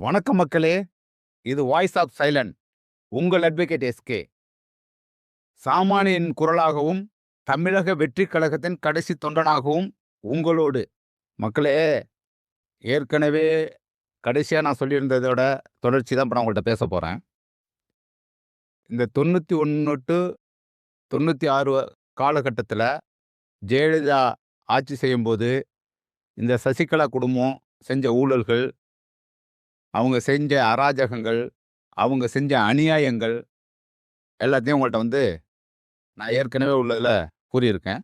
வணக்கம் மக்களே! இது வாய்ஸ் ஆஃப் சைலண்ட். உங்கள் அட்வொகேட் எஸ்கே. சாமானியன் குரலாகவும், தமிழக வெற்றிக் கழகத்தின் கடைசி தொண்டனாகவும் உங்களோடு. மக்களே, ஏற்கனவே கடைசியா நான் சொல்லியிருந்ததோட தொடர்ச்சி தான் இப்ப நான் உங்கள்ட்ட பேசப் போறேன். இந்த 91 டூ 96 காலகட்டத்தில ஜெயலலிதா ஆட்சி செய்யும்போது, இந்த சசிகலா குடும்பம் செஞ்ச ஊழல்கள், அவங்க செஞ்ச அராஜகங்கள், அவங்க செஞ்ச அநியாயங்கள் எல்லாத்தையும் உங்கள்ட்ட நான் ஏற்கனவே உள்ளதுல கூறியிருக்கேன்.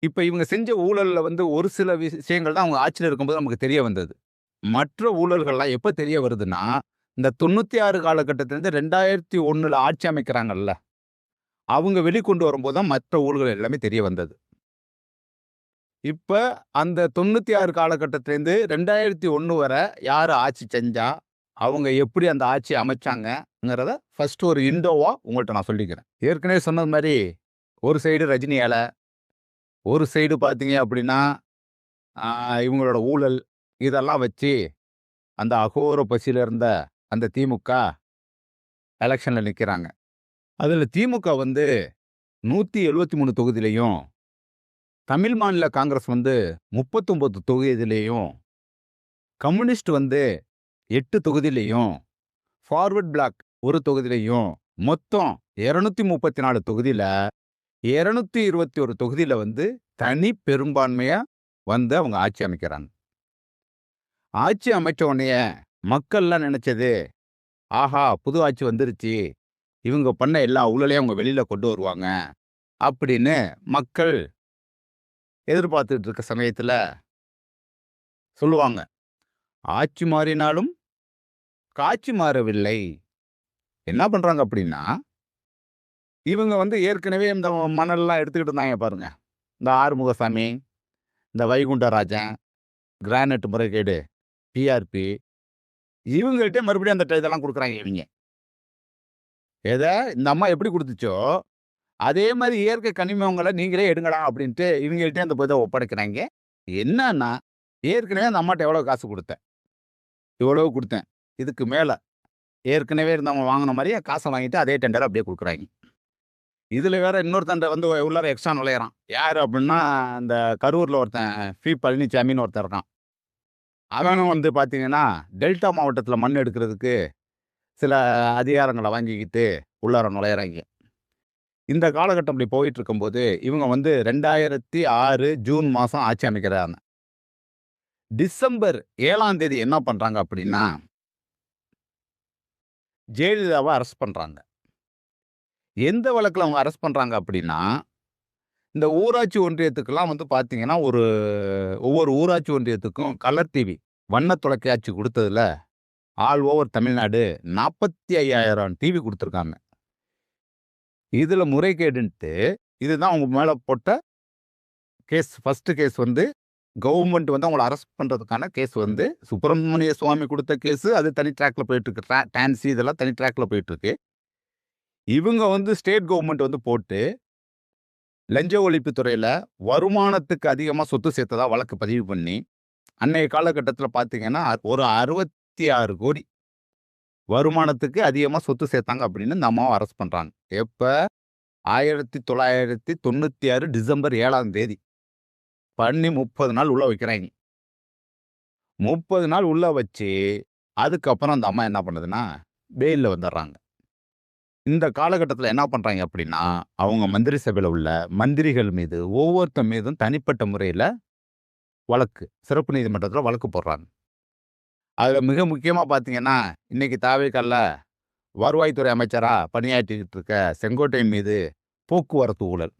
இப்ப இவங்க செஞ்ச ஊழல்ல ஒரு சில விஷயங்கள் தான் அவங்க ஆட்சியில இருக்கும்போது நமக்கு தெரிய வந்தது. மற்ற ஊழல்கள்லாம் எப்ப தெரிய வருதுன்னா, இந்த 96 காலகட்டத்திலிருந்து 2001ல ஆட்சி அமைக்கிறாங்கல்ல, அவங்க வெளிக்கொண்டு வரும்போது தான் மற்ற ஊழல்கள் எல்லாமே தெரிய வந்தது. இப்ப அந்த 96 காலகட்டத்திலேருந்து 2001 வர யாரு ஆட்சி செஞ்சா, அவங்க எப்படி அந்த ஆட்சிய அமைச்சாங்கங்கிறத ஃபர்ஸ்ட் ஒரு இன்ட்ரோவா உங்கள்ட்ட நான் சொல்லிக்கிறேன். ஏற்கனவே சொன்னது மாரி, ஒரு சைடு ரஜினி அல, ஒரு சைடு பார்த்தீங்க அப்படின்னா, ஆ இவங்களோட ஊழல் இதெல்லாம் வச்சு, அந்த அகோர பசியில இருந்த அந்த திமுக எலக்ஷன்ல நிக்கிறாங்க. அதுல திமுக 173 தொகுதியிலயும், தமிழ் மாநில காங்கிரஸ் 39 தொகுதியிலயும், கம்யூனிஸ்ட் 8 தொகுதியிலயும், ஃபார்வர்ட் பிளாக் 1 தொகுதியிலயும், மொத்தம் 234 தொகுதியில 221 தொகுதியில தனி பெரும்பான்மையா அவங்க ஆட்சி அமைக்கிறாங்க. ஆட்சி அமைச்ச உடனேயே மக்கள்லாம் நினைச்சது, ஆஹா! புது ஆட்சி வந்துருச்சு. இவங்க பண்ண எல்லா ஊழலையும் அவங்க வெளியில கொண்டு வருவாங்க. அப்படின்னு மக்கள் எதிர்பார்த்துட்டு இருக்க சமயத்துல சொல்லுவாங்க. ஆட்சி மாறினாலும் காட்சி மாறவில்லை. என்ன பண்றாங்க அப்படின்னா, இவங்க ஏற்கனவே இந்த மணல்லாம் எடுத்துக்கிட்டு இருந்தாங்க பாருங்க. இந்த ஆறுமுகசாமி, இந்த வைகுண்டராஜன், கிரானைட் முறைகேடு, பிஆர்பி இவங்கள்ட்ட மறுபடியும் அந்த இதெல்லாம் குடுக்குறாங்க இவிங்க. எத இந்த அம்மா எப்படி குடுத்துச்சோ, அதே மாரி இயற்கை கனிமங்கள நீங்களே எடுங்கடா அப்படின்ட்டு இவங்கள்ட்ட அந்த இத ஒப்படைக்கிறாங்க. என்னன்னா, ஏற்கனவே அந்த அம்மாட்ட எவ்வளோ காசு குடுத்தேன். இவ்வளவு குடுத்தேன். இதுக்கு மேல ஏற்கனவே இருந்தவங்க வாங்குன மாரியே காச வாங்கிட்டு அதே டெண்டர அப்படியே குடுக்குறாய்ங்க. இதுல வேற இன்னொருத்தன்ட்ட உள்ளார எக்ஸ்ட்ரா நுழையறான். யாரு அப்படின்னா, இந்த கரூர்ல ஒருத்தன் பழனிசாமின்னு ஒருத்தன் இருக்கான். அவனும் பார்த்தீங்கன்னா, டெல்டா மாவட்டத்துல மண் எடுக்கிறதுக்கு சில அதிகாரங்கள வாங்கிக்கிட்டு உள்ளார நுழையறாய்ங்க. இந்த காலகட்டம் இப்படி போயிட்டு இருக்கும்போது, இவங்க 2006 ஜூன் மாசம் ஆட்சி அமைக்கிறாங்க. டிசம்பர் 7ஆம் தேதி என்ன பண்றாங்க அப்படின்னா, ஜெயலலிதாவ அரெஸ்ட் பண்றாங்க. எந்த வழக்குல அவங்க அரெஸ்ட் பண்றாங்க அப்படின்னா, இந்த ஊராட்சி ஒன்றியத்துக்கெல்லாம் பார்த்தீங்கன்னா, ஒவ்வொரு ஊராட்சி ஒன்றியத்துக்கும் கலர் டிவி, வண்ண தொலைக்காட்சி குடுத்ததுல ஆல் ஓவர் தமிழ்நாடு 45,000 டிவி குடுத்துருக்காங்க. இதுல முறைகேடுன்ட்டு, இதுதான் அவங்க மேல போட்ட கேஸ். ஃபர்ஸ்ட் கேஸ் கவர்ன்மெண்ட் அவங்கள அரெஸ்ட் பண்றதுக்கான கேஸ் சுப்பிரமணிய சுவாமி குடுத்த கேஸ். அது தனி ட்ராக்ல போயிட்டு இருக்கு. டான்சி இதெல்லாம் தனி ட்ராக்ல போயிட்டு இருக்கு. இவங்க ஸ்டேட் கவர்ன்மெண்ட் போட்டு, லஞ்ச ஒழிப்பு துறையில வருமானத்துக்கு அதிகமா சொத்து சேர்த்ததா வழக்கு பதிவு பண்ணி, அன்னைய காலகட்டத்தில பார்த்தீங்கன்னா, ஒரு 66 கோடி வருமானத்துக்கு அதிகமா சொத்து சேர்த்தாங்க அப்படின்னு இந்த அம்மாவ அரெஸ்ட் பண்றாங்க. எப்ப? 1996 டிசம்பர் 7ஆம் தேதி. பண்ணி 30 நாள் உள்ள வைக்கிறாய்ங்க. 30 நாள் உள்ள வச்சு, அதுக்கப்புறம் அந்த அம்மா என்ன பண்ணுதுன்னா, பெயில்ல வந்துர்றாங்க. இந்த காலகட்டத்தில என்ன பண்றாய்ங்க அப்படின்னா, அவங்க மந்திரி சபையில உள்ள மந்திரிகள் மீது, ஒவ்வொருத்தன் மீதும் தனிப்பட்ட முறையில வழக்கு, சிறப்பு நீதிமன்றத்தில வழக்கு போடுறாங்க. அதுல மிக முக்கியமா பார்த்தீங்கன்னா, இன்னைக்கு தாவேக்கால வருவாய்த்துறை அமைச்சரா பணியாற்றிக்கிட்டு இருக்க செங்கோட்டையன் மீது போக்குவரத்து ஊழல்.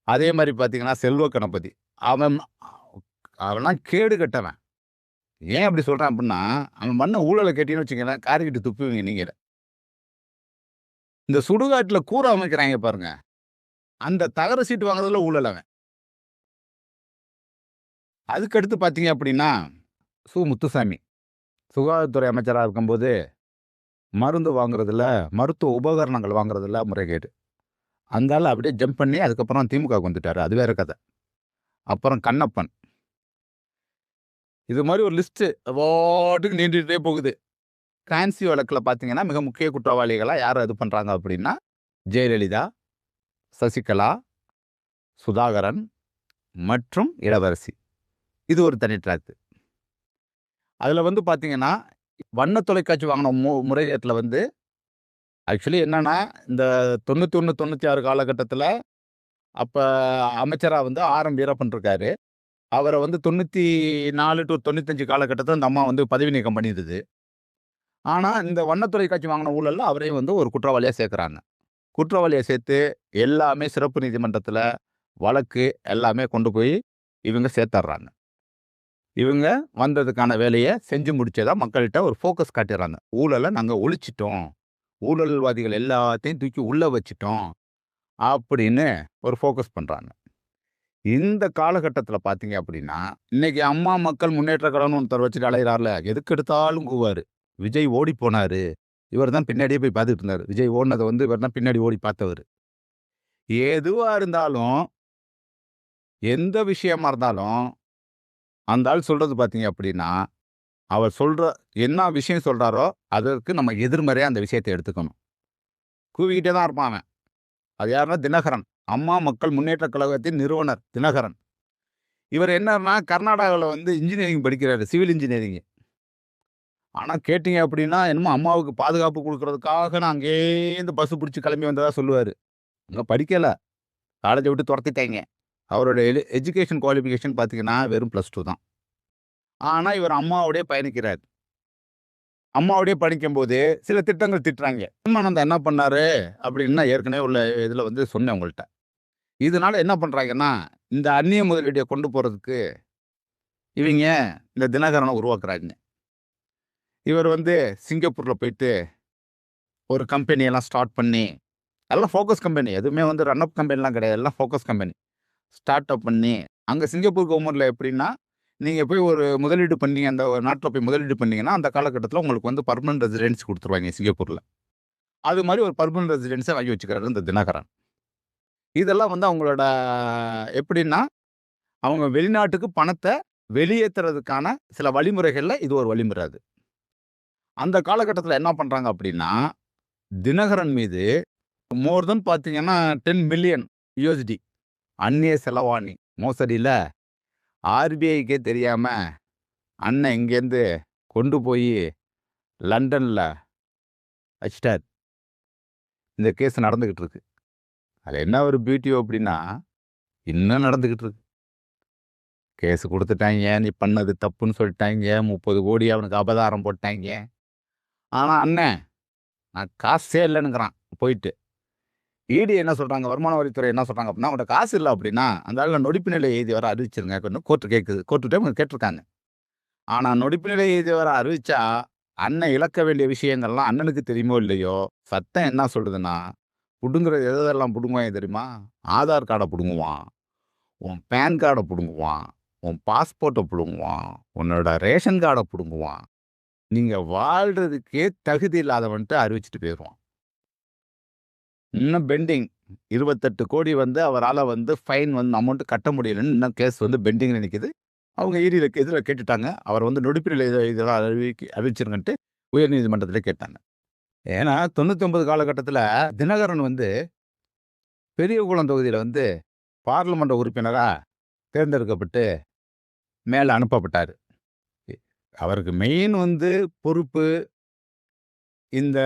அதே மாரி பார்த்தீங்கன்னா, செல்வ கணபதி. அவன் அவன்லாம் கேடு கெட்டவன். ஏன் அப்படி சொல்றேன் அப்படின்னா, அவன் பண்ண ஊழல கேட்டீங்கன்னு வச்சுக்கங்களேன், காறிக்கிட்டு துப்புவீங்க நீங்களே. இந்த சுடுகாட்டுல கூர அமைக்கிறாய்ங்க பாருங்க. அந்த தகர சீட்டு வாங்குறதுல ஊழல் அவன். அதுக்கு அடுத்து பார்த்தீங்க அப்படின்னா, முத்துசாமி. சுகாதாரத்துறை அமைச்சரா இருக்கும்போது, மருந்து வாங்குறதுல, மருத்துவ உபகரணங்கள் வாங்குறதுல முறைகேடு. அந்த ஆளு அப்படியே ஜம்ப் பண்ணி அதுக்கப்புறம் திமுகவுக்கு வந்துட்டாரு. அது வேற கத. அப்புறம் கண்ணப்பன். இது மாதிரி ஒரு லிஸ்ட்டு பாட்டுக்கு நீண்டுகிட்டே போகுது. கிரான்சி வழக்கில் பார்த்தீங்கன்னா மிக முக்கிய குற்றவாளிகளா யார் இது பண்ணுறாங்க அப்படின்னா ஜெயலலிதா, சசிகலா, சுதாகரன் மற்றும் இளவரசி. இது ஒரு தனி ட்ராக்கு. அதில் வந்து பார்த்தீங்கன்னா வண்ண தொலைக்காட்சி வாங்கின முறையத்தில் வந்து ஆக்சுவலி என்னன்னா இந்த 91, 96 காலகட்டத்தில் அப்போ அமைச்சராக வந்து ஆர்.எம். வீரப்பன் இருக்காரு. அவரை வந்து 94 டு 95 காலகட்டத்தில் இந்த அம்மா வந்து பதவி நீக்கம் பண்ணிடுது. ஆனால் இந்த வண்ண தொலைக்காட்சி வாங்கின ஊழலில் அவரையும் வந்து ஒரு குற்றவாளியாக சேர்க்குறாங்க. குற்றவாளியை சேர்த்து எல்லாமே சிறப்பு நீதிமன்றத்தில் வழக்கு எல்லாமே கொண்டு போய் இவங்க சேர்த்துட்றாங்க. இவங்க வந்ததுக்கான வேலையை செஞ்சு முடிச்சதா மக்கள்கிட்ட ஒரு ஃபோக்கஸ் காட்டிடுறாங்க. ஊழலை நாங்கள் ஒழிச்சிட்டோம், ஊழல்வாதிகள் எல்லாத்தையும் தூக்கி உள்ள வச்சிட்டோம் அப்படின்னு ஒரு ஃபோக்கஸ் பண்ணுறாங்க. இந்த காலகட்டத்தில் பார்த்தீங்க அப்படின்னா இன்னைக்கு அம்மா மக்கள் முன்னேற்ற கழகம்னு ஒருத்தர் வச்சுட்டு அலையிறாருல, எதுக்கு எடுத்தாலும் கூவார். விஜய் ஓடி போனாரு, இவர் தான் பின்னாடியே போய் பார்த்துட்டு இருந்தார். விஜய் ஓடினதை வந்து இவர் தான் பின்னாடி ஓடி பார்த்தவர். எதுவாக இருந்தாலும் எந்த விஷயமா இருந்தாலும் அந்த ஆள் சொல்றது பார்த்தீங்க அப்படின்னா அவர் சொல்ற என்ன விஷயம் சொல்றாரோ அதற்கு நம்ம எதிர்மறையா அந்த விஷயத்தை எடுத்துக்கணும். கூவிக்கிட்டே தான் இருப்பான் அவன். அது யாருன்னா தினகரன், அம்மா மக்கள் முன்னேற்ற கழகத்தின் நிறுவனர் தினகரன். இவர் என்னன்னா கர்நாடகாவில் வந்து இன்ஜினியரிங் படிக்கிறாரு, சிவில் இன்ஜினியரிங். ஆனால் கேட்டீங்க அப்படின்னா என்னமோ அம்மாவுக்கு பாதுகாப்பு கொடுக்கறதுக்காக நான் அங்கேருந்து பஸ் பிடிச்சி கிளம்பி வந்ததா சொல்லுவார். அங்கே படிக்கல, காலேஜை விட்டு துரத்திட்டாங்க. அவரோட எஜுகேஷன் குவாலிஃபிகேஷன் பார்த்தீங்கன்னா வெறும் +2 தான். ஆனால் இவர் அம்மாவோடய பயணிக்கிறார். அம்மாவோடய படிக்கும்போது சில திட்டங்கள் திட்டுறாங்க. பிரம்மானந்தம் என்ன பண்ணாரு அப்படின்னா ஏற்கனவே உள்ள இதில் வந்து சொன்னேன் உங்கள்கிட்ட. இதனால என்ன பண்ணுறாங்கன்னா இந்த அந்நிய முதலீட்டை கொண்டு போகிறதுக்கு இவங்க இந்த தினகரனை உருவாக்குறாங்க. இவர் வந்து சிங்கப்பூரில் போயிட்டு ஒரு கம்பெனியெல்லாம் ஸ்டார்ட் பண்ணி, எல்லாம் ஃபோக்கஸ் கம்பெனி, எதுவுமே வந்து ரன் அப் கம்பெனிலாம் கிடையாது, எல்லாம் ஃபோக்கஸ் கம்பெனி ஸ்டார்ட் அப் பண்ணி அங்கே சிங்கப்பூர் கவர்மெண்ட்டில் எப்படின்னா நீங்கள் போய் ஒரு முதலீடு பண்ணி அந்த நாட்டில் போய் முதலீடு பண்ணீங்கன்னா அந்த காலகட்டத்தில் உங்களுக்கு வந்து பர்மனன்ட் ரெசிடென்சி கொடுத்துருவாங்க சிங்கப்பூரில். அது மாதிரி ஒரு பர்மனன்ட் ரெசிடென்ஸை வாங்கி வச்சுக்கிறாரு இந்த தினகரன். இதெல்லாம் வந்து அவங்களோட எப்படின்னா அவங்க வெளிநாட்டுக்கு பணத்தை வெளியேற்றுறதுக்கான சில வழிமுறைகளில் இது ஒரு வழிமுறை. அது அந்த காலகட்டத்தில் என்ன பண்ணுறாங்க அப்படின்னா தினகரன் மீது மோர் தென் பார்த்தீங்கன்னா 10 மில்லியன் USD அந்நிய செலவாணி மோசடியில் ஆர்பிஐக்கே தெரியாமல் அண்ணன் இங்கேருந்து கொண்டு போய் லண்டனில் வச்சிட்டார். இந்த கேஸ் நடந்துக்கிட்டு இருக்கு. அது என்ன ஒரு பியூட்டியோ அப்படின்னா இன்னும் நடந்துக்கிட்டு இருக்கு. கேஸ் கொடுத்துட்டாங்க, நீ பண்ணது தப்புன்னு சொல்லிட்டாங்க, 30 கோடி அவனுக்கு அபதாரம் போட்டாங்க. ஆனால் அண்ணன் நான் காசே இல்லைன்னுங்கிறான். போயிட்டு இடி என்ன சொல்கிறாங்க, வருமான வரித்துறை என்ன சொல்கிறாங்க அப்படின்னா அவன்கிட்ட காசு இல்லை அப்படின்னா அந்த ஆள் நொடிப்பு நிலை எழுதி வர அறிவிச்சிருங்க அப்படின்னு கோர்ட்டு கேட்குது. கோர்ட்டு டைம் கேட்டிருக்காங்க. ஆனால் நொடிப்பு நிலை எழுதி வர அறிவிச்சா அண்ணன் இழக்க வேண்டிய விஷயங்கள்லாம் அண்ணனுக்கு தெரியுமோ இல்லையோ சட்டம் என்ன சொல்லுதுன்னா பிடுங்குறது எதெல்லாம் பிடுங்குவாங்க தெரியுமா? ஆதார் கார்டை பிடுங்குவான், உன் பேன் கார்டை பிடுங்குவான், உன் பாஸ்போர்ட்டை பிடுங்குவான், உன்னோட ரேஷன் கார்டை பிடுங்குவான். நீங்கள் வாழ்கிறதுக்கே தகுதி இல்லாதவன்ட்டு அறிவிச்சிட்டு போயிடுவான். இன்னும் பெண்டிங் 28 கோடி வந்து அவரால் வந்து ஃபைன் வந்து அமௌண்ட்டு கட்ட முடியலன்னு இன்னும் கேஸ் வந்து பெண்டிங்கில் நிற்கிது. அவங்க இதில் கேட்டுட்டாங்க. அவர் வந்து நொடிப்பு நிலை இதெல்லாம் அறிவிச்சிருங்கன்ட்டு உயர்நீதிமன்றத்தில் கேட்டாங்க. ஏன்னா 99 காலகட்டத்தில் தினகரன் வந்து பெரியகுளம் தொகுதியில் வந்து பார்லிமெண்ட் உறுப்பினராக தேர்ந்தெடுக்கப்பட்டு மேலே அனுப்பப்பட்டார். அவருக்கு மெயின் வந்து பொறுப்பு இந்த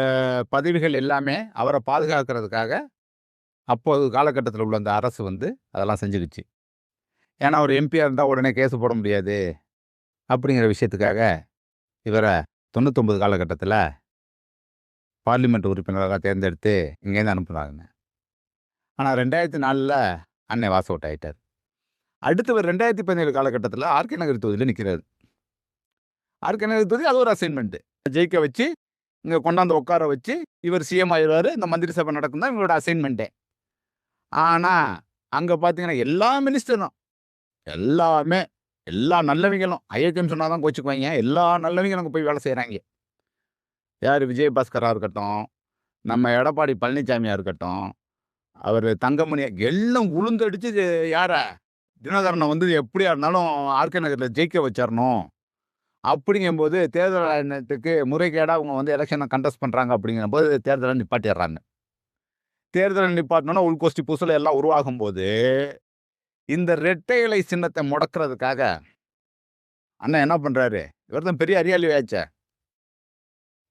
பதவிகள் எல்லாமே அவரை பாதுகாக்கிறதுக்காக அப்போது காலகட்டத்தில் உள்ள அந்த அரசு வந்து அதெல்லாம் செஞ்சுக்கிச்சு. ஏன்னா ஒரு எம்பியாக இருந்தால் உடனே கேஸ் போட முடியாது அப்படிங்கிற விஷயத்துக்காக இவரை 99 காலகட்டத்தில் பார்லிமெண்ட் உறுப்பினராக தேர்ந்தெடுத்து இங்கேருந்து அனுப்புனாங்க. ஆனால் 2004 அன்னை வாஸ் அவுட் ஆகிட்டார். அடுத்தவர் 2017 காலகட்டத்தில் ஆர்கே நகர் தொகுதியில் நிற்கிறார். ஆர்கே நகர் தொகுதி அது ஒரு அசைன்மெண்ட்டு ஜெயிக்க வச்சு இங்கே கொண்டாந்து உட்கார வச்சு இவர் சிஎம் ஆயிடுவார், இந்த மந்திரி சபை நடக்கும் தான் இவங்களோட அசைன்மெண்ட்டே. ஆனால் அங்கே பார்த்தீங்கன்னா எல்லா மினிஸ்டரும் எல்லாமே எல்லா நல்லவங்களும் ஐயக்கன்னு சொன்னால் தான் கோச்சுக்குவாங்க. எல்லா நல்லவங்களும் அங்கே போய் வேலை செய்கிறாங்க. யார் விஜயபாஸ்கராக இருக்கட்டும், நம்ம எடப்பாடி பழனிசாமியாக இருக்கட்டும், அவர் தங்கமணி எல்லாம் உளுந்தடிச்சு யாரை தினகரனை வந்து எப்படியா இருந்தாலும் ஆர்கே நகரில் ஜெயிக்க வச்சிடணும் அப்படிங்கும்போது தேர்தல் ஆணையத்துக்கு முறைகேடா அவங்க வந்து எலெக்ஷனை கண்டெஸ்ட் பண்றாங்க அப்படிங்கும்போது தேர்தலை நிப்பாட்டிடுறாங்க. தேர்தலை நிப்பாட்டினோன்னா உள்கோஷ்டி பூசல் எல்லாம் உருவாகும்போது, இந்த இரட்டை இலை சின்னத்தை முடக்கிறதுக்காக அண்ணன் என்ன பண்றாரு? இவர் தான் பெரிய அறிவாளி ஆச்சே.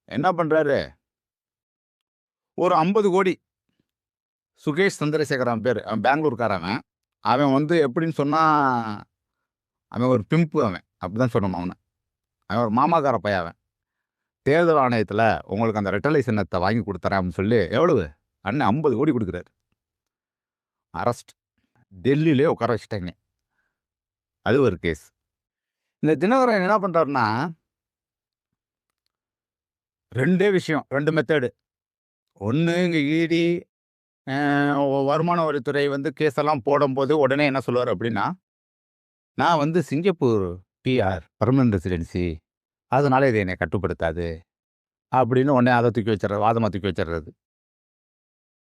என்ன பண்றாரு? ஒரு 50 கோடி சுகேஷ் சந்திரசேகர் அவன் பேரு. அவன் பெங்களூர்காரன் அவன். அவன் வந்து எப்படின்னு சொன்னா, அவன் ஒரு பிம்ப் அவன். அப்படிதான் சொல்லணும் அவன. அவன் ஒரு மாமாக்கார பையன் அவன். தேர்தல் ஆணையத்தில உங்களுக்கு அந்த ரெட்டலை சின்னத்தை வாங்கி குடுத்துறேன் அப்படின்னு சொல்லி, எவ்வளவு? அண்ணன் 50 கோடி குடுக்குறாரு. அரெஸ்ட். டெல்லியிலே உட்கார வச்சுட்டாய்ங்க. அது ஒரு கேஸ். இந்த தினகரன் என்ன பண்றாருன்னா 2 விஷயம். 2 மெத்தேடு. ஒண்ணு இங்க இடி வருமான வரித்துறை வந்து கேஸ் எல்லாம் போடும்போது உடனே என்ன சொல்லுவாரு அப்படின்னா, நான் வந்து சிங்கப்பூர் பிஆர் பெர்மனன்ட் ரெசிடென்சி. அதனால இது என்னை கட்டுப்படுத்தாது. அப்படின்னு உடனே அத தூக்கி வச்சுறது. வாதமா தூக்கி வச்சுறது.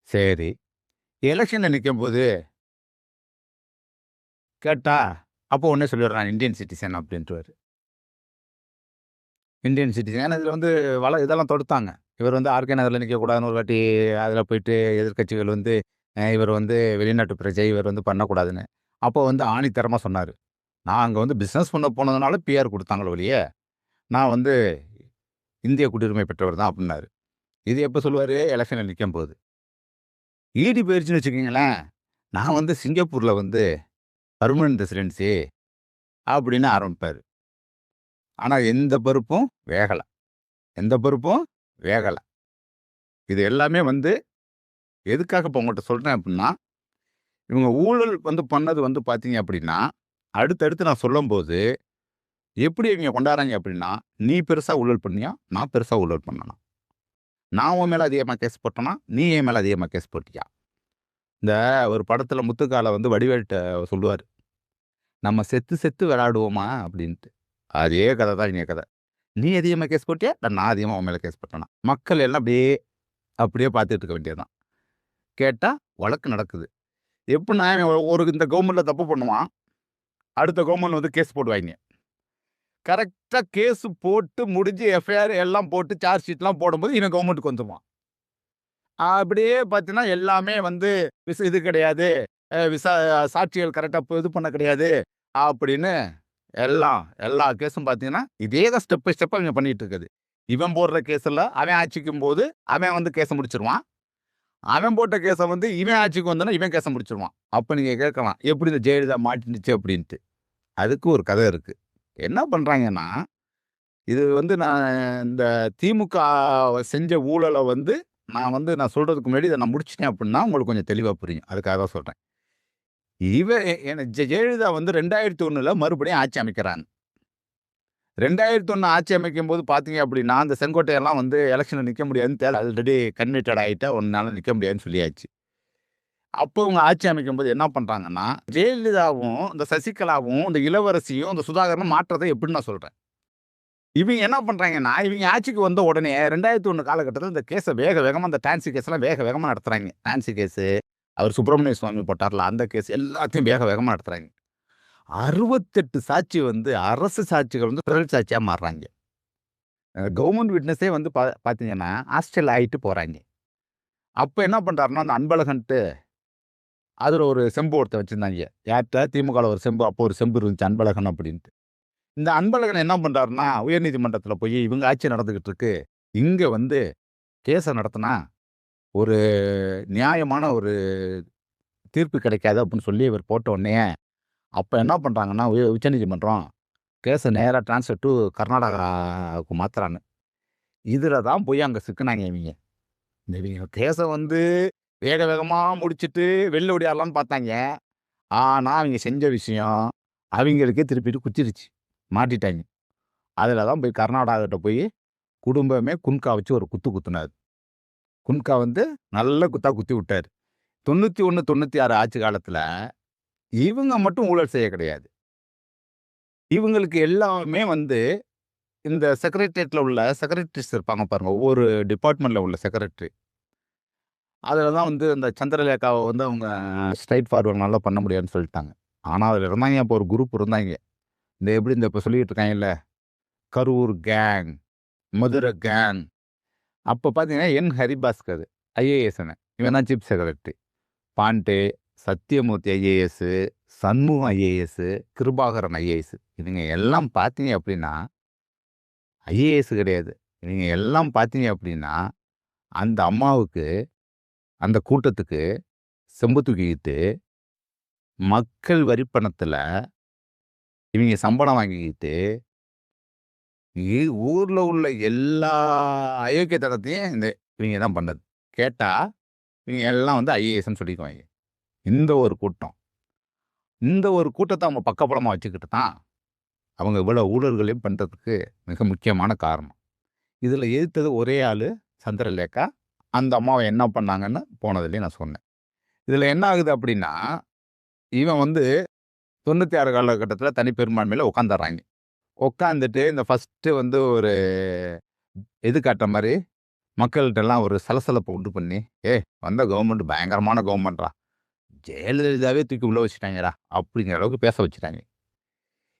சரி. எலெக்ஷன்ல நிக்கும்போது கேட்டா, அப்போ உடனே சொல்லிடுறான் இந்தியன் சிட்டிசன் அப்படின்ட்டுவாரு. Indian citizen. ஏன்னா இதில வந்து இதெல்லாம் தொடுத்தாங்க. இவர் வந்து ஆர்கே நகர்ல நிக்கக்கூடாதுன்னு ஒரு வாட்டி அதில போயிட்டு எதிர்க்கட்சிகள் வந்து இவர் வந்து வெளிநாட்டு பிரஜை, இவர் வந்து பண்ணக்கூடாதுன்னு. அப்போ வந்து ஆணித்தரமா சொன்னாரு. நான் அங்க வந்து பிசினஸ் பண்ண போனதுனால பிஆர் குடுத்தாங்களே ஒழிய, நான் வந்து இந்திய குடியுரிமை பெற்றவர் தான் அப்டின்னாரு. இது எப்ப சொல்லுவாரு? எலக்ஷன்ல நிக்கும்போது. ஈடி போயிருச்சுன்னு வச்சுக்கங்களேன், நான் வந்து சிங்கப்பூர்ல வந்து பெர்மனன்ட் ரெசிடென்சி அப்படின்னு ஆரம்பிப்பாரு. ஆனா எந்த பருப்பும் வேகல. எந்த பருப்பும் வேகல. இது எல்லாமே வந்து எதுக்காக இப்ப உங்கள்ட்ட சொல்றேன் அப்டின்னா, இவங்க ஊழல் வந்து பண்ணது வந்து பார்த்தீங்க அப்டின்னா, அடுத்தடுத்து நான் சொல்லும்போது, எப்படி இவங்க கொண்டாடுறாங்க அப்டின்னா, நீ பெருசா ஊழல் பண்ணியா? நான் பெருசா ஊழல் பண்ணனா? நான் உன் மேல அதிகமா கேஸ் போட்டனா? நீ என் மேல அதிகமா கேஸ் போட்டியா? இந்த ஒரு படத்துல முத்துக்கால வந்து வடிவேல்ட்ட சொல்லுவாரு. நம்ம செத்து செத்து விளையாடுவோமா அப்டின்ட்டு. அதே கத தான் இங்க கத. நீ அதிகமா கேஸ் போட்டியா? இல்ல நான் அதிகமா உன் மேல கேஸ் போட்டனா? மக்கள் எல்லாம் அப்படியே பார்த்துட்டு இருக்க வேண்டியது தான். கேட்டா வழக்கு நடக்குது. எப்புட்னா ஒரு இந்த கவர்மெண்ட்ல தப்பு பண்ணுவான். அடுத்த கவர்மெண்ட் வந்து கேஸ் போடுவாய்ங்க. கரெக்ட்டா கேஸ் போட்டு முடிஞ்சு எஃப்ஐஆர் எல்லாம் போட்டு சார்ஜ் ஷீட்லாம் போடும்போது இவன் கவர்மெண்ட்க்கு வந்துருவான். அப்படியே பார்த்தீங்கன்னா, எல்லாமே வந்து இது கிடையாது. அ விசா சாட்சிகள் கரெக்ட்டா இது பண்ண கிடையாது. அப்படின்னு எல்லா கேஸும் பார்த்தீங்கன்னா, இதே தான் ஸ்டெப் பை ஸ்டெப்பா இவங்க பண்ணிட்டு இருக்குது. இவன் போடுற கேஸ்ல அவன் ஆட்சிக்கும்போது, அவன் வந்து கேஸ முடிச்சுருவான். அவன் போட்ட கேஸ வந்து இவன் ஆட்சிக்கு வந்தோனே, இவன் கேஸ முடிச்சுருவான். அப்ப நீங்க கேட்கலாம், எப்படி இந்த ஜெயலலிதா மாட்டுனுச்சு அப்படின்ட்டு. அதுக்கு ஒரு கதை இருக்கு. என்ன பண்றாங்கன்னா, இது வந்து நான் இந்த திமுக செஞ்ச ஊழல வந்து, நான் சொல்றதுக்கு முன்னாடி இத நான் முடிச்சுட்டேன் அப்டின்னா, உங்களுக்கு கொஞ்சம் தெளிவா புரியும். அதுக்காக தான் சொல்றேன். இவ எ என ஜெயலலிதா வந்து 2001ல மறுபடியும் ஆட்சி அமைக்கிறாங்க. 2001 ஆட்சி அமைக்கும்போது பார்த்தீங்க அப்டின்னா, அந்த செங்கோட்டையெல்லாம் வந்து எலக்ஷன்ல நிக்க முடியாதுன்னு ஆல்ரெடி கன்விக்டட் ஆயிட்டா, உன்னால நிக்க முடியாதுன்னு சொல்லியாச்சு. அப்போ இவங்க ஆட்சி அமைக்கும்போது என்ன பண்றாங்கன்னா, ஜெயலலிதாவும், இந்த சசிகலாவும், இந்த இளவரசியும், இந்த சுதாகரனும் மாற்றத்த எப்டின்னு நான் சொல்றேன். இவங்க என்ன பண்றாங்கன்னா, இவங்க ஆட்சிக்கு வந்த உடனே 2001 காலகட்டத்தில இந்த கேஸ வேக வேகமா இந்த டான்சி கேஸ்லாம் வேக வேகமா நடத்துறாய்ங்க. டான்சி கேஸு, அவர் சுப்பிரமணிய சுவாமி போட்டார்ல அந்த கேஸ் எல்லாத்தையும் வேக வேகமா நடத்துறாய்ங்க. 68 சாட்சி வந்து அரசு சாட்சிகள் வந்து பிறல் சாட்சியா மாறுறாய்ங்க. கவர்ன்மென்ட் விட்னஸே வந்து பார்த்தீங்கன்னா, ஹாஸ்டல் ஆயிட்டு போறாய்ங்க. அப்ப என்ன பண்றாருன்னா, அந்த அன்பழகன்ட்டு அதுல ஒரு செம்பு ஒருத்தன் வச்சிருந்தாய்ங்க. யார்ட்ட? திமுகல ஒரு செம்பு அப்போ ஒரு செம்பு இருந்துச்சு அன்பழகன் அப்டின்ட்டு. இந்த அன்பழகன் என்ன பண்றாருன்னா, உயர்நீதிமன்றத்தில போய் இவங்க ஆட்சி நடந்துகிட்டு இருக்கு. இங்க வந்து கேஸ நடத்துனா, ஒரு நியாயமான ஒரு தீர்ப்பு கிடைக்காது அப்படின்னு சொல்லி இவர் போட்ட உடனேயே, அப்ப என்ன பண்றாங்கன்னா, உச்சநீதிமன்றம் கேஸ நேரா ட்ரான்ஸ்ஃபர் டூ கர்நாடகாவுக்கு மாத்துறாங்க. இதுல தான் போய் அங்க சிக்குனாங்க இவிங்க. இவிங்க கேஸ வந்து வேக வேகமா முடிச்சுட்டு வெளில ஓடியாரலாம்ன்னு பார்த்தாய்ங்க. ஆனா, அவிங்க செஞ்ச விஷயம் அவிங்களுக்கே திருப்பிட்டு குத்திருச்சு. மாட்டிட்டாய்ங்க. அதுல தான் போய் கர்நாடகாட்ட போய் குடும்பமே குன்கா வச்சு ஒரு குத்து குத்துனாரு. குன்கா வந்து நல்ல குத்தா குத்தி விட்டாரு. 91, 96 ஆட்சி காலத்துல இவங்க மட்டும் ஊழல் செய்ய கிடையாது. இவங்களுக்கு எல்லாமே வந்து இந்த செக்ரட்டரியேட்ல உள்ள செக்ரட்டரிஸ் இருப்பாங்க பாருங்க. ஒவ்வொரு டிபார்ட்மெண்ட்ல உள்ள செக்ரட்டரி. அதுல தான் வந்து இந்த சந்திரலேகாவ வந்து அவங்க ஸ்ட்ரெய்ட் ஃபார்வர்ட் நல்லா பண்ண முடியாதுன்னு சொல்லிட்டாங்க. ஆனா, அதுல இருந்தாய்ங்க அப்போ ஒரு குரூப் இருந்தாய்ங்க. இந்த எப்படி இந்த இப்ப சொல்லிட்டு இருக்காங்கல்ல, கரூர் கேங், மதுரை கேங். அப்போ பார்த்தீங்கன்னா, என். ஹரிபாஸ்கர் ஐஏஎஸ்ன்னு. இவன் தான் chief secretary. Pandey, Sathyamoorthy IAS, Shanmugam IAS, Kirubakaran IAS. இவங்க எல்லாம் பார்த்தீங்க அப்படின்னா, ஐஏஎஸ் கிடையாது. இவங்க எல்லாம் பார்த்தீங்க அப்படின்னா, அந்த அம்மாவுக்கு, அந்த கூட்டத்துக்கு செம்பு தூக்கிக்கிட்டு, மக்கள் வரி பணத்துல இவங்க சம்பளம் வாங்கிக்கிட்டு, ஊர்ல உள்ள எல்லா அயோக்கியத்தனத்தையும் இவங்க தான் பண்ணது. கேட்டா, இவங்க எல்லாம் வந்து ஐஏஎஸ்ன்னு சொல்லிக்குவாங்க. இந்த ஒரு கூட்டம். இந்த ஒரு கூட்டத்த அவங்க பக்கபலமா வச்சுக்கிட்டு தான், அவங்க இவ்வளவு ஊழல்களையும் பண்றதுக்கு மிக முக்கியமான காரணம். இதுல எதிர்த்தது ஒரே ஆளு சந்திரலேகா. அந்த அம்மாவை என்ன பண்ணாங்கன்னு போனதுலயே நான் சொன்னேன். இதுல என்ன ஆகுது அப்படின்னா, இவன் வந்து 96 காலகட்டத்துல தனி பெரும்பான்மையில உட்கார்ந்துர்றாங்க. உட்காந்துட்டு இந்த ஃபர்ஸ்ட்டு வந்து ஒரு இது காட்டுற மாரி, மக்கள்ட்டலாம் ஒரு சலசலப்ப உண்டு பண்ணி, "ஏய் வந்த கவர்மெண்ட் பயங்கரமான கவர்மெண்ட்ரா. ஜெயலலிதாவே தூக்கி உள்ள வச்சுட்டாங்கடா" அப்படிங்கிற அளவுக்கு பேச வச்சுட்டாங்க.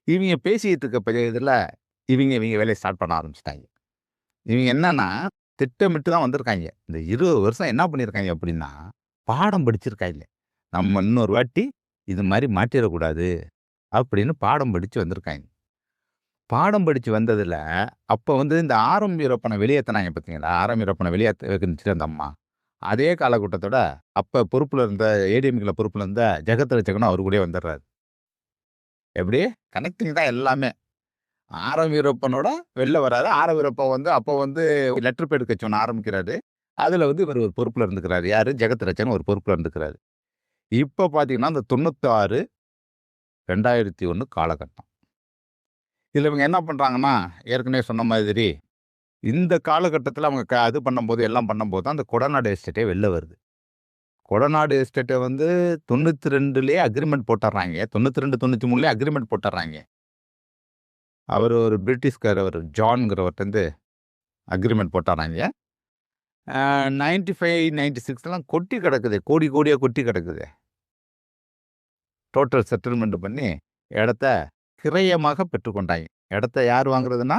இவங்க பேசிட்டு இருக்க இதுல, இவங்க வேலைய ஸ்டார்ட் பண்ண ஆரம்பிச்சுட்டாங்க. இவங்க என்னன்னா, திட்டமிட்டு தான் வந்திருக்காங்க. இந்த 20 வருஷம் என்ன பண்ணியிருக்காங்க அப்படின்னா, பாடம் படிச்சிருக்காங்க. நம்ம இன்னொரு வாட்டி இது மாரி மாட்டிறக்கூடாது அப்படின்னு பாடம் படிச்சு வந்திருக்காங்க. பாடம் படிச்சு வந்ததுல, அப்ப வந்து இந்த ஆர்.எம். வீரப்பன வெளியேத்துனாங்க பார்த்தீங்களா? ஆர்.எம். வீரப்பன வெளியேத்துனுச்சு அந்த அம்மா. அதே காலகட்டத்தோட அப்ப பொறுப்புல இருந்த ஏடிஎம்கேல பொறுப்புல இருந்த ஜெகத் ரட்சகனும் அவரு கூடயே வந்துர்றாரு. எப்படி? கனெக்டிங் தான் எல்லாமே. ஆர்.எம். வீரப்பனோட வெளில வராரு. ஆர்.எம். வீரப்பன் வந்து அப்ப வந்து லெட்டர் பேட் கட்சி ஒண்ணு ஆரம்பிக்கிறாரு. அதுல வந்து இவரு ஒரு பொறுப்புல இருந்துக்கிறாரு. யாரு? ஜெகத் ரட்சகன் ஒரு பொறுப்புல இருந்துக்கிறாரு. இப்ப பார்த்தீங்கன்னா, அந்த 96, 2001 காலகட்டம். இதுல இவங்க என்ன பண்றாங்கன்னா, ஏற்கனவே சொன்ன மாதிரி, இந்த காலகட்டத்தில அவங்க இது பண்ணும்போது, எல்லாம் பண்ணும்போது தான் அந்த கொடநாடு எஸ்டேட்டே வெளில வருது. கொடநாடு எஸ்டேட்ட வந்து 92லயே அக்ரீமெண்ட் போட்டுர்றாங்க. 92, 93லயே அக்ரீமெண்ட் போட்டுர்றாங்க. அவரு ஒரு பிரிட்டிஷ்காரர் ஜான்ங்கிறவர்ட்டருந்து அக்ரீமெண்ட் போட்டுர்றாங்க. 95, 96லாம் கொட்டி கிடக்குது. கோடி கோடியா கொட்டி கிடக்குது. டோட்டல் செட்டில்மெண்ட் பண்ணி, இடத்த கிரயமாக பெற்றுக்கொண்டாங்க. இடத்த யார் வாங்குறதுன்னா,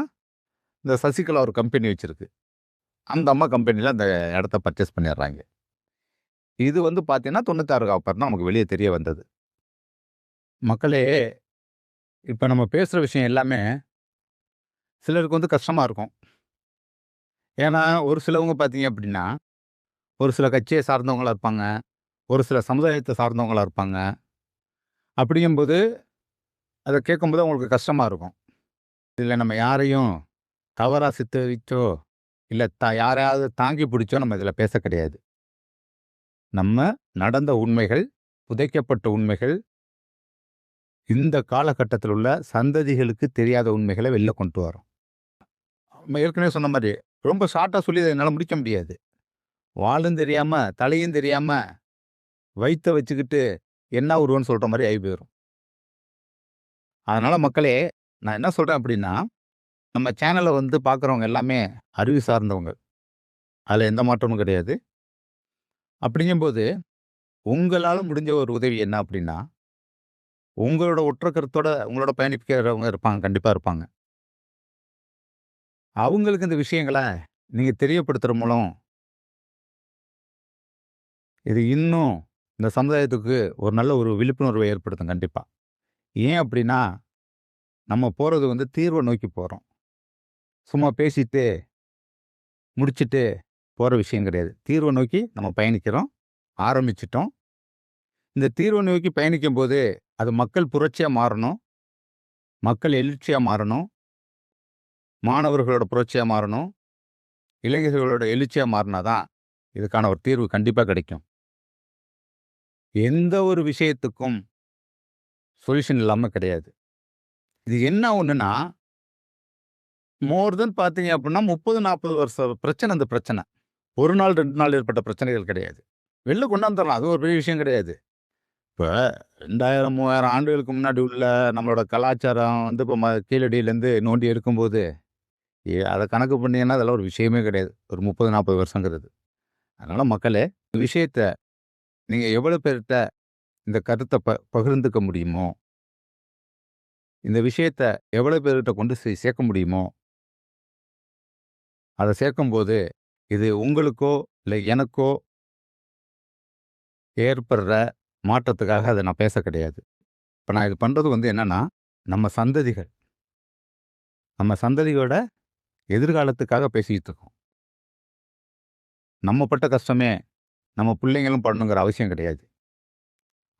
இந்த சசிகலா ஒரு கம்பெனி வச்சிருக்கு. அந்த அம்மா கம்பெனில அந்த இடத்த பர்ச்சேஸ் பண்ணிடுறாங்க. இது வந்து பார்த்தீங்கன்னா, 96க்கு அப்புறம் தான் நமக்கு வெளிய தெரிய வந்தது. மக்களே, இப்ப நம்ம பேசுற விஷயம் எல்லாமே சிலருக்கு வந்து கஷ்டமா இருக்கும். ஏன்னா, ஒரு சிலவங்க பார்த்தீங்க அப்படின்னா, ஒரு சில கட்சிய சார்ந்தவங்களா இருப்பாங்க. ஒரு சில சமுதாயத்த சார்ந்தவங்களா இருப்பாங்க. அப்படிங்கும்போது, அத கேட்கும்போது அவங்களுக்கு கஷ்டமா இருக்கும். இதுல நம்ம யாரையும் தவறா சித்தரிச்சோ, இல்ல யாரையாவது தாங்கி பிடிச்சோ நம்ம இதுல பேச கிடையாது. நம்ம நடந்த உண்மைகள், புதைக்கப்பட்ட உண்மைகள், இந்த காலகட்டத்தில உள்ள சந்ததிகளுக்கு தெரியாத உண்மைகள வெளில கொண்டு வரோம். நம்ம ஏற்கனவே சொன்ன மாரி, ரொம்ப ஷார்ட்டா சொல்லி இத என்னால முடிக்க முடியாது. வாலும் தெரியாம, தலையும் தெரியாம, வயித்த வச்சுக்கிட்டு என்ன உருவம்ன்னு சொல்ற மாரி ஆயி போயிரும். அதனால மக்களே, நான் என்ன சொல்றேன் அப்படின்னா, நம்ம சேனல வந்து பார்க்குறவங்க எல்லாமே அறிவு சார்ந்தவங்க. அதுல எந்த மாற்றமும் கிடையாது. அப்படிங்கும்போது, உங்களால முடிஞ்ச ஒரு உதவி என்ன அப்படின்னா, உங்களோட ஒற்ற கருத்தோட உங்களோட பயணிக்கிறவங்க இருப்பாங்க. கண்டிப்பா இருப்பாங்க. அவங்களுக்கு இந்த விஷயங்கள நீங்க தெரியப்படுத்துற மூலம், இது இன்னும் இந்த சமுதாயத்துக்கு ஒரு நல்ல ஒரு விழிப்புணர்வை ஏற்படுத்தும் கண்டிப்பா. ஏன் அப்படின்னா, நம்ம போறது வந்து தீர்வ நோக்கி போறோம். சும்மா பேசிட்டு, முடிச்சுட்டு போற விஷயம் கிடையாது. தீர்வ நோக்கி நம்ம பயணிக்கிறோம். ஆரம்பிச்சுட்டோம். இந்த தீர்வ நோக்கி பயணிக்கும்போது, அது மக்கள் புரட்சியா மாறணும். மக்கள் எழுச்சியா மாறணும். மாணவர்களோட புரட்சியா மாறணும். இளைஞர்களோட எழுச்சியா மாறினா தான், இதுக்கான ஒரு தீர்வு கண்டிப்பா கிடைக்கும். எந்த ஒரு விஷயத்துக்கும் சொல்யூஷன் இல்லாம கிடையாது. இது என்ன ஒண்ணுன்னா, மோர் தென் பார்த்தீங்க அப்டின்னா 30, 40 வருஷ பிரச்சனை இந்த பிரச்சனை. 1 நாள், 2 நாள் ஏற்பட்ட பிரச்சனைகள் கிடையாது. வெளில கொண்டாந்துரலாம். அது ஒரு பெரிய விஷயம் கிடையாது. இப்ப 2000, 3000 ஆண்டுகளுக்கு முன்னாடி உள்ள நம்மளோட கலாச்சாரம் வந்து இப்ப கீழடியிலேருந்து நோண்டி எடுக்கும்போது, அத கணக்கு பண்ணீங்கன்னா, அதெல்லாம் ஒரு விஷயமே கிடையாது. ஒரு 30, 40 வருஷங்கிறது. அதனால மக்களே, இந்த விஷயத்த நீங்க எவ்வளோ பேர்ட்ட இந்த கருத்த பகிர்ந்துக்க முடியுமோ, இந்த விஷயத்த எவ்வளோ பேர்கிட்ட கொண்டு சேர்க்க முடியுமோ அத சேர்க்கும்போது, இது உங்களுக்கோ, இல்ல எனக்கோ ஏற்படுற மாற்றத்துக்காக அத நான் பேச கிடையாது. இப்ப நான் இது பண்றது வந்து என்னன்னா, நம்ம சந்ததிகள், நம்ம சந்ததியோட எதிர்காலத்துக்காக பேசிக்கிட்டு இருக்கோம். நம்ம பட்ட கஷ்டமே நம்ம பிள்ளைங்களும் படணுங்கிற அவசியம் கிடையாது.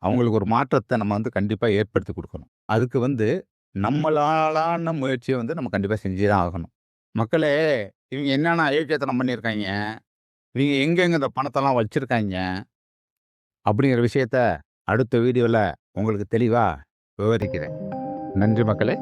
அவங்களுக்கு ஒரு மாற்றத்த நம்ம வந்து கண்டிப்பா ஏற்படுத்தி குடுக்கணும். அதுக்கு வந்து நம்மளாலான முயற்சிய வந்து நம்ம கண்டிப்பா செஞ்சே தான் ஆகணும். மக்களே, இவங்க என்னென்ன அயோக்கியத்தனம் பண்ணியிருக்காய்ங்க, இவங்க எங்கெங்க இந்த பணத்தெல்லாம் வச்சிருக்காய்ங்க, அப்படிங்கிற விஷயத்த அடுத்த வீடியோல உங்களுக்கு தெளிவா விவரிக்கிறேன். நன்றி மக்களே!